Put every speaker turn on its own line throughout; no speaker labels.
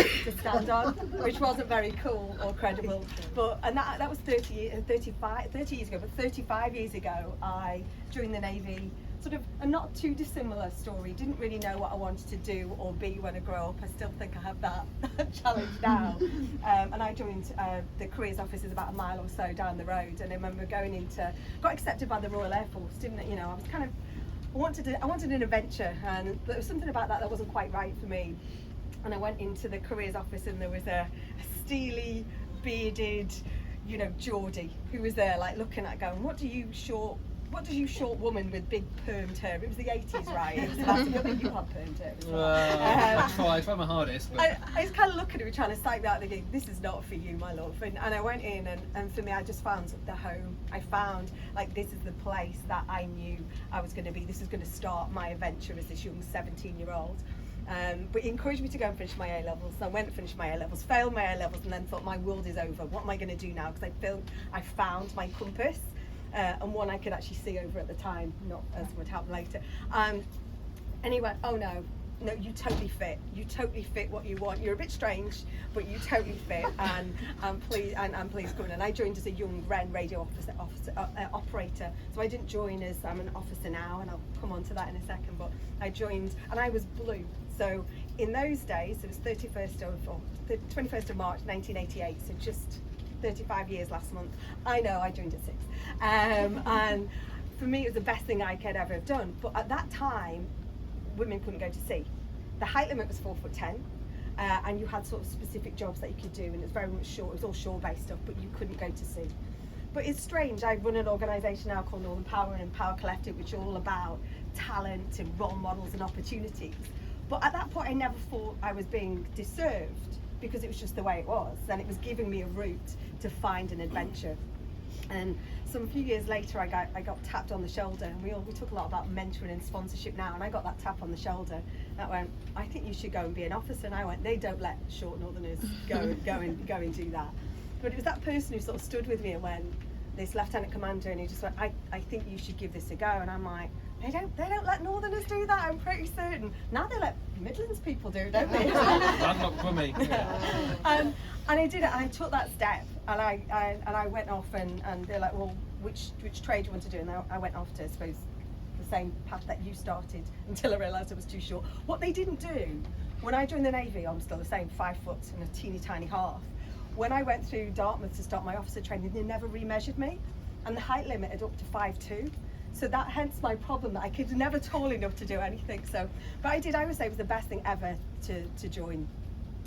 to stand on, which wasn't very cool or credible. But that was 30 years ago. But 35 years ago, I joined the Navy. Sort of a not too dissimilar story. Didn't really know what I wanted to do or be when I grow up. I still think I have that challenge now. And I joined the careers office is about a mile or so down the road. And I remember got accepted by the Royal Air Force. I was kind of, I wanted an adventure, and there was something about that wasn't quite right for me. And I went into the careers office, and there was a steely, bearded, Geordie who was there, like looking at, going, what do you short woman with big permed hair? It was the 80s, right? It was I think you had permed hair as well.
I tried my hardest. But
I was kind of looking at her, trying to psych me out, thinking, this is not for you, my love. And I went in, and for me, I just found the home. I found, like, this is the place that I knew I was going to be. This is going to start my adventure as this young 17-year-old. But he encouraged me to go and finish my A-levels. So I went and finished my A-levels, failed my A-levels, and then thought, my world is over. What am I going to do now? Because I found my compass. And one I could actually see over at the time, not as would happen later. And he went, oh no, you totally fit. You totally fit what you want. You're a bit strange, but you totally fit. And please come in. And I joined as a young radio operator. So I didn't join as I'm an officer now, and I'll come on to that in a second. But I joined, and I was blue. So in those days, it was 21st of March 1988. So just 35 years last month. I know, I joined at 6. And for me, it was the best thing I could ever have done. But at that time, women couldn't go to sea. The height limit was 4'10", and you had sort of specific jobs that you could do, and it was very much shore. It was all shore-based stuff, but you couldn't go to sea. But it's strange. I run an organisation now called NPW and Power Collective, which are all about talent and role models and opportunities. But at that point, I never thought I was being deserved, because it was just the way it was, and it was giving me a route to find an adventure. And a few years later, I got tapped on the shoulder, and we talk a lot about mentoring and sponsorship now, and I got that tap on the shoulder that went, I think you should go and be an officer. And I went, they don't let short northerners go and do that. But it was that person who sort of stood with me and went, this lieutenant commander, and he just went, I think you should give this a go. And I'm like, they don't let northerners do that, I'm pretty certain. Now they let Midlands people do, don't they?
That's not for me.
And I did it, and I took that step, and I went off, and they're like, well, which trade do you want to do? And I went off to, I suppose, the same path that you started, until I realised I was too short. What they didn't do, when I joined the Navy, I'm still the same, 5 foot and a teeny tiny half. When I went through Dartmouth to start my officer training, they never remeasured me, and the height limit had up to 5'2". So that hence my problem, that I could never tall enough to do anything. So, but I would say it was the best thing ever to join.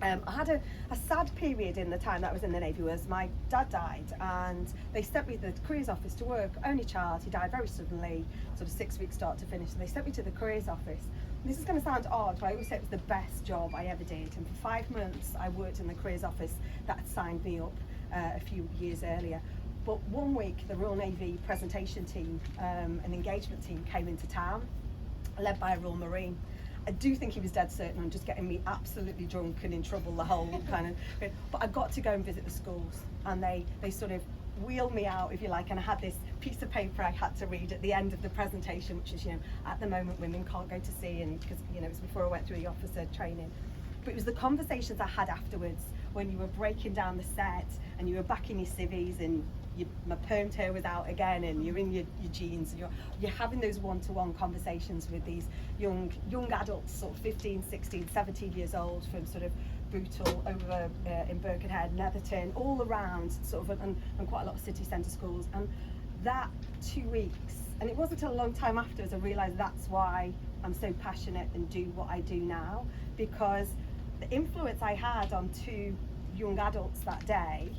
I had a sad period in the time that I was in the Navy. Was my dad died, and they sent me to the careers office to work. Only child, he died very suddenly, sort of 6 weeks start to finish. And they sent me to the careers office. And this is going to sound odd, but I always say it was the best job I ever did. And for 5 months, I worked in the careers office that had signed me up a few years earlier. But one week, the Royal Navy presentation team, an engagement team, came into town, led by a Royal Marine. I do think he was dead certain on just getting me absolutely drunk and in trouble, the whole kind of. But I got to go and visit the schools, and they sort of wheeled me out, if you like, and I had this piece of paper I had to read at the end of the presentation, which is, at the moment women can't go to sea, and because it was before I went through the officer training. But it was the conversations I had afterwards, when you were breaking down the set and you were back in your civvies, and my permed hair was out again, and you're in your jeans, and you're having those one-to-one conversations with these young adults, sort of 15, 16, 17 years old, from sort of Bootle over in Birkenhead, Netherton, all around sort of, and quite a lot of city centre schools. And that 2 weeks, and it wasn't until a long time afterwards I realised that's why I'm so passionate and do what I do now, because the influence I had on 2 young adults that day,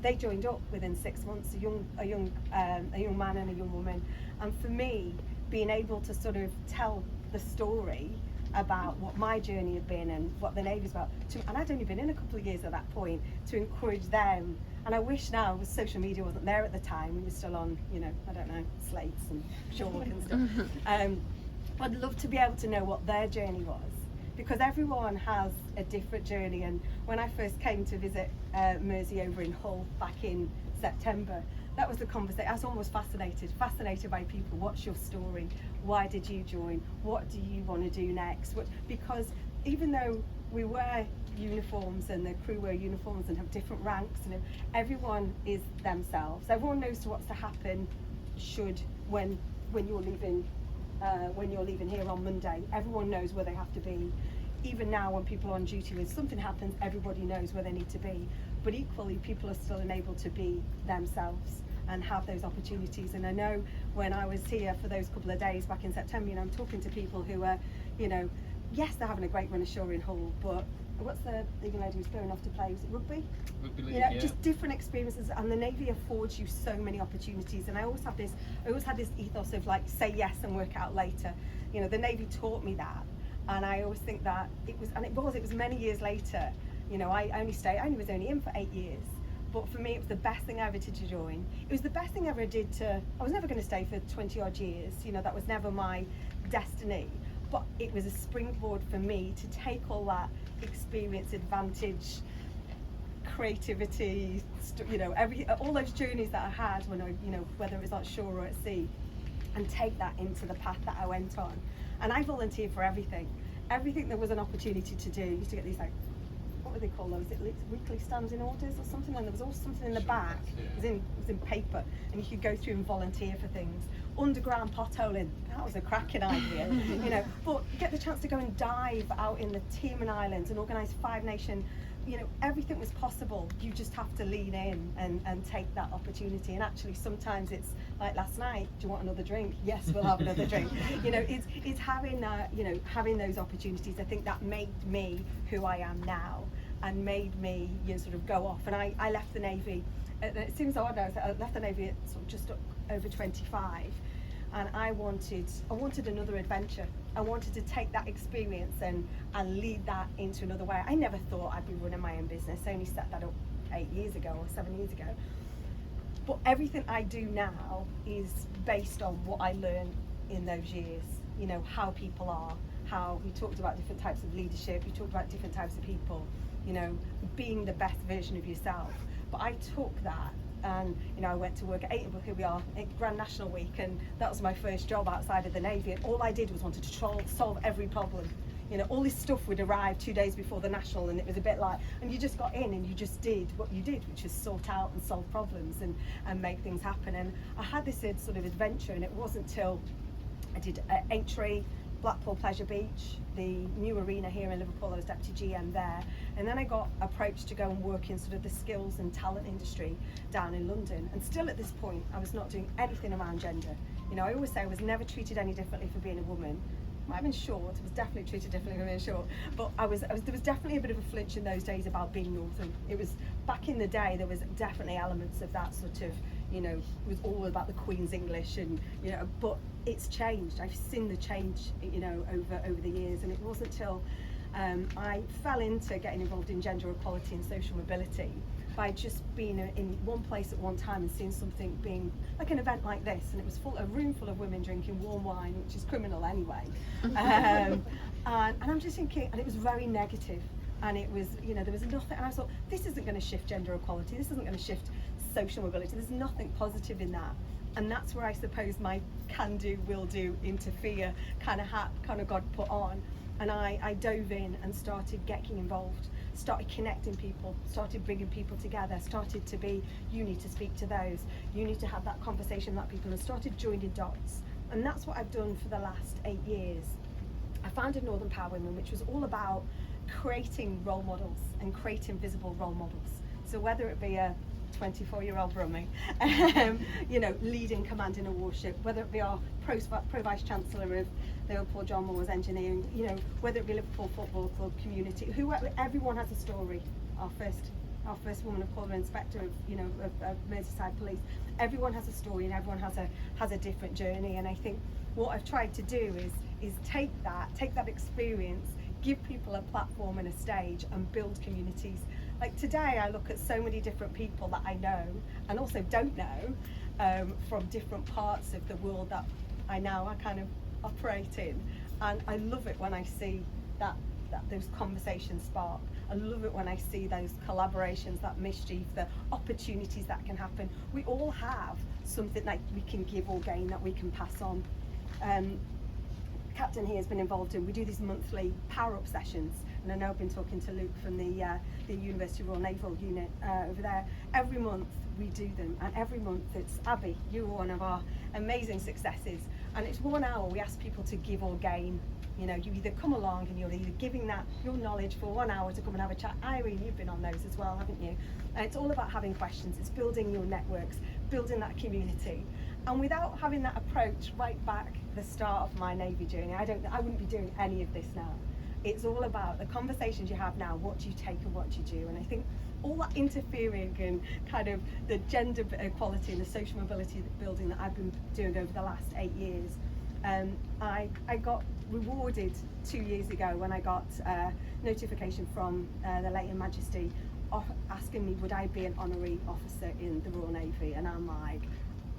they joined up within 6 months, a young man and a young woman. And for me, being able to sort of tell the story about what my journey had been and what the Navy's about, and I'd only been in a couple of years at that point, to encourage them. And I wish now, with social media wasn't there at the time, we were still on, I don't know, slates and chalk and stuff. I'd love to be able to know what their journey was, because everyone has a different journey. And when I first came to visit Mersey over in Hull back in September, that was the conversation. I was almost fascinated by people. What's your story? Why did you join? What do you want to do next? Because even though we were uniforms, and the crew wear uniforms and have different ranks, and everyone is themselves. Everyone knows what's to happen when you're leaving here on Monday. Everyone knows where they have to be. Even now, when people are on duty, when something happens, everybody knows where they need to be. But equally, people are still enabled to be themselves and have those opportunities. And I know when I was here for those couple of days back in September, I'm talking to people who are, yes, they're having a great run ashore in Hull, but what's the young lady who's going off to play? Was it rugby?
Rugby league, yeah.
Just different experiences, and the Navy affords you so many opportunities. And I always had this ethos of like, say yes and work out later. The Navy taught me that, and I always think that it was many years later. I was only in for 8 years. But for me, it was the best thing ever to join. It was the best thing ever I was never going to stay for 20 odd years. That was never my destiny. But it was a springboard for me to take all that experience, advantage, creativity, all those journeys that I had when whether it was on shore or at sea, and take that into the path that I went on. And I volunteered for everything there was an opportunity to do. I used to get these what would they call those? It weekly standing orders or something, and there was also something in the back. It was in paper, and you could go through and volunteer for things. Underground potholing, that was a cracking idea, But get the chance to go and dive out in the Tierman Islands and organise 5 Nation. Everything was possible. You just have to lean in and take that opportunity. And actually, sometimes it's like last night. Do you want another drink? Yes, we'll have another drink. It's having having those opportunities. I think that made me who I am now, and made me sort of go off. And I left the Navy. It seems odd now. I left the Navy at sort of just over 25. And I wanted another adventure. I wanted to take that experience and lead that into another way. I never thought I'd be running my own business. I only set that up 8 years ago or 7 years ago. But everything I do now is based on what I learned in those years. How people are, how we talked about different types of leadership, we talked about different types of people, being the best version of yourself. But I took that, and I went to work at here we are at Grand National Week, and that was my first job outside of the Navy, and all I did was wanted to solve every problem. All this stuff would arrive 2 days before the National, and it was a bit like, and you just got in and you just did what you did, which is sort out and solve problems and make things happen. And I had this sort of adventure, and it wasn't till I did Aintree, Blackpool Pleasure Beach, the new arena here in Liverpool. I was deputy GM there, and then I got approached to go and work in sort of the skills and talent industry down in London. And still at this point, I was not doing anything around gender. I always say I was never treated any differently for being a woman. Might have been short. I was definitely treated differently for being short, but there was definitely a bit of a flinch in those days about being northern. It was back in the day. There was definitely elements of that sort of, it was all about the Queen's English, and but it's changed. I've seen the change, over the years, and it wasn't till I fell into getting involved in gender equality and social mobility by just being in one place at one time and seeing something being like an event like this, and it was a room full of women drinking warm wine, which is criminal anyway. And I'm just thinking, and it was very negative, and it was, there was nothing, and I thought, this isn't going to shift gender equality, this isn't going to shift social mobility, there's nothing positive in that. And that's where I suppose my can do, will do, interfere kind of hat kind of got put on. And I dove in and started getting involved, started connecting people, started bringing people together, started to be, you need to speak to those, you need to have that conversation with that people, and started joining dots. And that's what I've done for the last 8 years. I founded Northern Power Women, which was all about creating role models and creating visible role models. So whether it be a 24-year-old Brummie, leading command in a warship, whether it be our Pro Vice Chancellor of Liverpool, John Moore's engineering, whether it be Liverpool Football Club community, everyone has a story. Our first woman of colour inspector of Merseyside Police. Everyone has a story, and everyone has a different journey. And I think what I've tried to do is take that experience, give people a platform and a stage, and build communities. Like today, I look at so many different people that I know and also don't know from different parts of the world that I kind of operate in, and I love it when I see that those conversations spark. I love it when I see those collaborations, that mischief, the opportunities that can happen. We all have something that we can give or gain, that we can pass on. Captain here has been involved in, we do these monthly power up sessions and I know I've been talking to Luke from the University Royal Naval Unit over there. Every month we do them, and every month it's Abby, you were one of our amazing successes, and it's 1 hour we ask people to give or gain. You know, you either come along and you're either giving that your knowledge for 1 hour to come and have a chat. Irene, you've been on those as well, haven't you? And it's all about having questions. It's building your networks, building that community. And without having that approach right back at the start of my Navy journey, I wouldn't be doing any of this now. It's all about the conversations you have now, what do you take and what do you do. And I think all that interfering and kind of the gender equality and the social mobility building that I've been doing over the last 8 years, I got rewarded 2 years ago when I got notification from the late Her Majesty asking me would I be an honorary officer in the Royal Navy, and I'm like,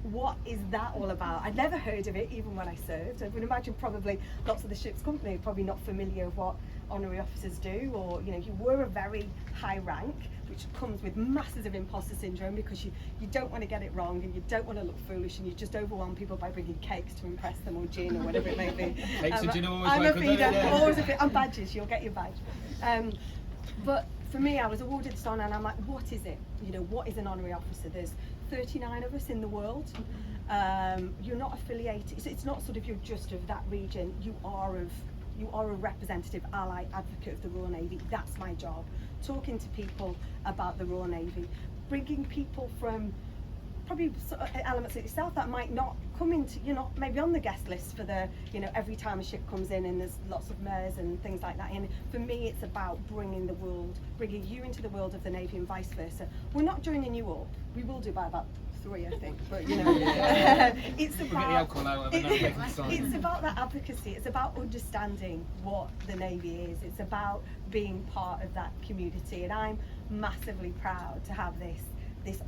what is that all about? I'd never heard of it even when I served. I would imagine probably lots of the ship's company are probably not familiar with what honorary officers do, or you know, you were a very high rank, which comes with masses of imposter syndrome because you don't want to get it wrong and you don't want to look foolish, and you just overwhelm people by bringing cakes to impress them, or gin or whatever it may be.
Cakes and gin always
I'm a
welcome,
feeder,
yeah.
always a bit, and badges, you'll get your badge. But for me, I was awarded this honour, and I'm like, what is it? You know, what is an honorary officer? There's 39 of us in the world. You're not affiliated. It's not sort of you're just of that region. You are a representative ally advocate of the Royal Navy. That's my job. Talking to people about the Royal Navy, bringing people from probably sort of elements of yourself that might not come into, you're not maybe on the guest list for the, you know, every time a ship comes in and there's lots of MERS and things like that. And for me, it's about bringing you into the world of the Navy and vice versa. We're not joining you up. We will do by about 3, I think, but you know, it's about it's about that advocacy. It's about understanding what the Navy is. It's about being part of that community, and I'm massively proud to have this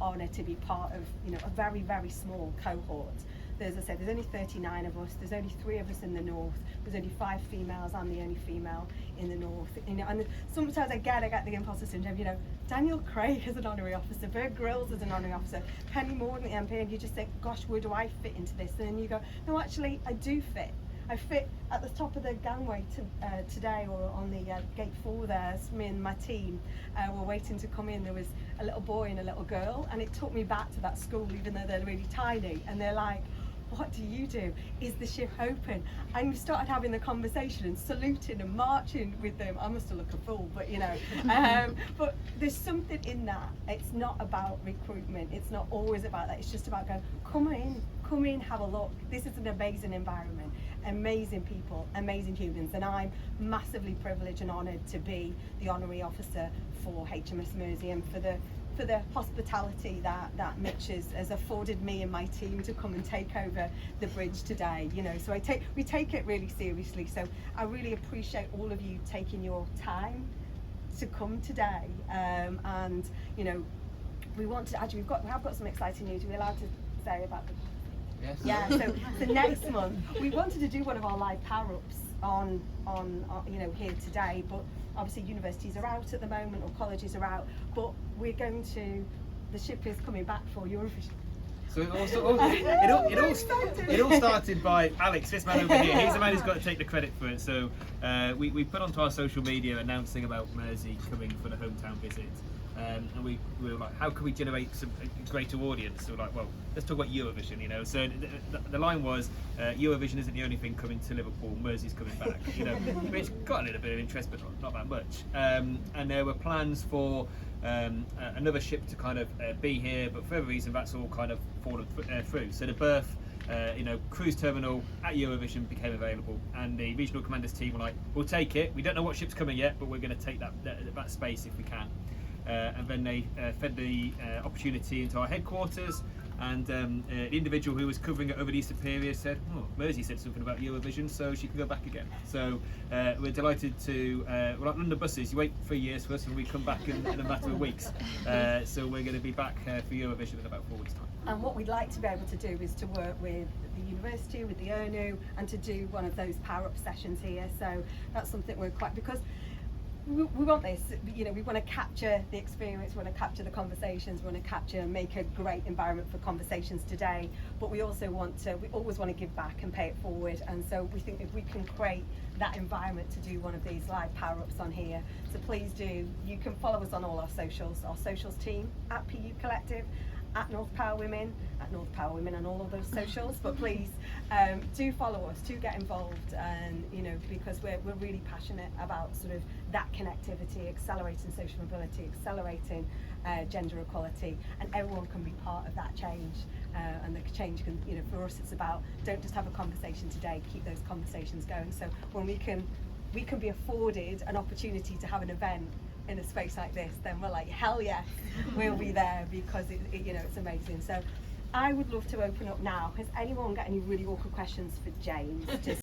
honour to be part of, you know, a very, very small cohort. As I said, there's only 39 of us. There's only 3 of us in the north. There's only 5 females. I'm the only female in the north. You know, and sometimes I get the imposter syndrome. You know, Daniel Craig is an honorary officer. Bert Grills is an honorary officer. Penny Morden, the MP, and you just think, gosh, where do I fit into this? And then you go, no, actually, I do fit. I fit at the top of the gangway today, or on the gate 4 there. It's me and my team were waiting to come in. There was a little boy and a little girl, and it took me back to that school, even though they're really tiny. And they're like, what do you do? Is the ship open? And we started having the conversation and saluting and marching with them. I must have looked a fool, but you know. But there's something in that. It's not about recruitment. It's not always about that. It's just about going, come in, have a look. This is an amazing environment, amazing people, amazing humans, and I'm massively privileged and honoured to be the honorary officer for HMS Mersey, and for the hospitality that Mitch has afforded me and my team to come and take over the bridge today. You know, so we take it really seriously. So I really appreciate all of you taking your time to come today. And you know, we want to actually we have got some exciting news. We're allowed to say about the.
Yes.
Yeah. So next month we wanted to do one of our live power-ups on you know, here today, but obviously universities are out at the moment, or colleges are out, but the ship is coming back for Eurovision.
So it all started by Alex, this man over here. He's the man who's got to take the credit for it. So we put onto our social media announcing about Mersey coming for the hometown visit. And we were like, how can we generate a greater audience? So we're like, well, let's talk about Eurovision, you know. So the line was, Eurovision isn't the only thing coming to Liverpool, Mersey's coming back, you know, which got a little bit of interest, but not that much. And there were plans for another ship to kind of be here, but for whatever reason, that's all kind of fallen through. So the berth, you know, cruise terminal at Eurovision became available, and the regional commanders team were like, we'll take it. We don't know what ship's coming yet, but we're going to take that space if we can. And then they fed the opportunity into our headquarters, and the individual who was covering it over the Easter period said, oh, Mersey said something about Eurovision, so she can go back again. So we're delighted to, we're like London buses, you wait 3 years for us and we come back in a matter of weeks. So we're going to be back for Eurovision in about 4 weeks' time.
And what we'd like to be able to do is to work with the university, with the ONU, and to do one of those power-up sessions here. So that's something we're because we want this, you know, we want to capture the experience, we want to capture the conversations, we want to capture and make a great environment for conversations today, but we also we always want to give back and pay it forward, and so we think if we can create that environment to do one of these live power-ups on here, so please do, you can follow us on all our socials team, at PU Collective, at North Power Women on all of those socials, but please do follow us, do get involved, and you know, because we're really passionate about sort of that connectivity, accelerating social mobility, accelerating gender equality, and everyone can be part of that change, and the change can, you know, for us it's about, don't just have a conversation today, keep those conversations going. So when we can be afforded an opportunity to have an event in a space like this, then we're like, hell yes, we'll be there, because it you know, it's amazing. So I would love to open up now. Has anyone got any really awkward questions for James? Just